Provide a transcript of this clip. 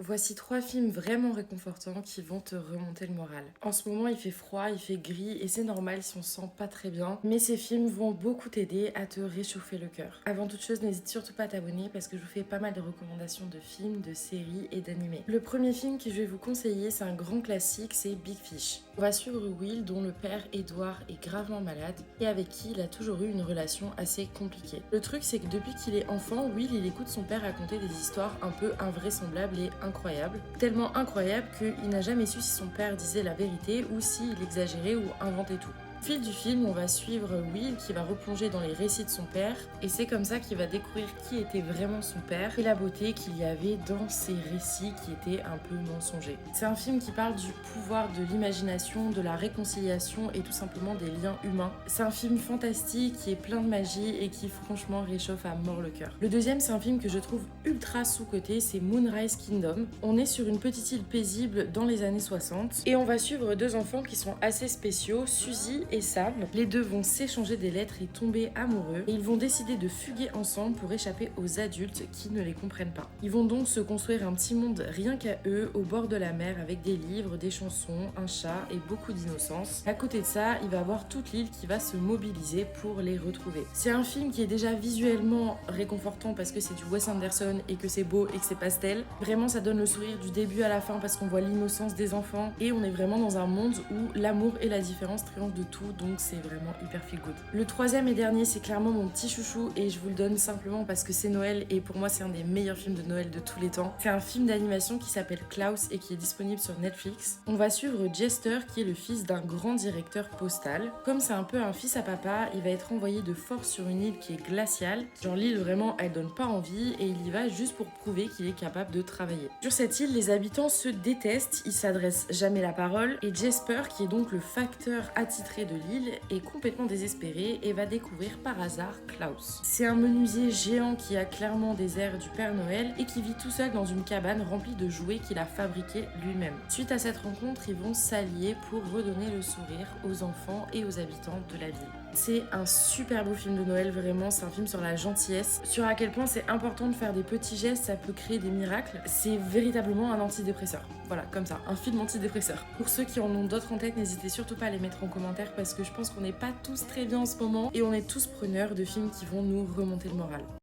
Voici 3 films vraiment réconfortants qui vont te remonter le moral. En ce moment, il fait froid, il fait gris et c'est normal si on se sent pas très bien, mais ces films vont beaucoup t'aider à te réchauffer le cœur. Avant toute chose, n'hésite surtout pas à t'abonner parce que je vous fais pas mal de recommandations de films, de séries et d'animés. Le premier film que je vais vous conseiller, c'est un grand classique, c'est Big Fish. On va suivre Will, dont le père Edward est gravement malade et avec qui il a toujours eu une relation assez compliquée. Le truc, c'est que depuis qu'il est enfant, Will, il écoute son père raconter des histoires un peu invraisemblables et incroyables. Tellement incroyables qu'il n'a jamais su si son père disait la vérité ou s'il exagérait ou inventait tout. Au fil du film, on va suivre Will qui va replonger dans les récits de son père et c'est comme ça qu'il va découvrir qui était vraiment son père et la beauté qu'il y avait dans ces récits qui étaient un peu mensongers. C'est un film qui parle du pouvoir de l'imagination, de la réconciliation et tout simplement des liens humains. C'est un film fantastique qui est plein de magie et qui franchement réchauffe à mort le cœur. Le deuxième, c'est un film que je trouve ultra sous-coté, c'est Moonrise Kingdom. On est sur une petite île paisible dans les années 60 et on va suivre deux enfants qui sont assez spéciaux, Suzy et Sam. Les deux vont s'échanger des lettres et tomber amoureux et ils vont décider de fuguer ensemble pour échapper aux adultes qui ne les comprennent pas. Ils vont donc se construire un petit monde rien qu'à eux au bord de la mer avec des livres, des chansons, un chat et beaucoup d'innocence. À côté de ça, il va y avoir toute l'île qui va se mobiliser pour les retrouver. C'est un film qui est déjà visuellement réconfortant parce que c'est du Wes Anderson et que c'est beau et que c'est pastel. Vraiment, ça donne le sourire du début à la fin parce qu'on voit l'innocence des enfants et on est vraiment dans un monde où l'amour et la différence triomphent de tout, donc c'est vraiment hyper feel good. Le troisième et dernier, c'est clairement mon petit chouchou et je vous le donne simplement parce que c'est Noël et pour moi c'est un des meilleurs films de Noël de tous les temps. C'est un film d'animation qui s'appelle Klaus et qui est disponible sur Netflix. On va suivre Jester qui est le fils d'un grand directeur postal. Comme c'est un peu un fils à papa, il va être envoyé de force sur une île qui est glaciale. Genre l'île vraiment elle donne pas envie et il y va juste pour prouver qu'il est capable de travailler. Sur cette île, les habitants se détestent, ils s'adressent jamais la parole et Jesper qui est donc le facteur attitré de l'île est complètement désespéré et va découvrir par hasard Klaus. C'est un menuisier géant qui a clairement des airs du Père Noël et qui vit tout seul dans une cabane remplie de jouets qu'il a fabriqués lui-même. Suite à cette rencontre, ils vont s'allier pour redonner le sourire aux enfants et aux habitants de la ville. C'est un super beau film de Noël, vraiment, c'est un film sur la gentillesse, sur à quel point c'est important de faire des petits gestes, ça peut créer des miracles. C'est véritablement un antidépresseur. Voilà, comme ça, un film antidépresseur. Pour ceux qui en ont d'autres en tête, n'hésitez surtout pas à les mettre en commentaire parce que je pense qu'on n'est pas tous très bien en ce moment et on est tous preneurs de films qui vont nous remonter le moral.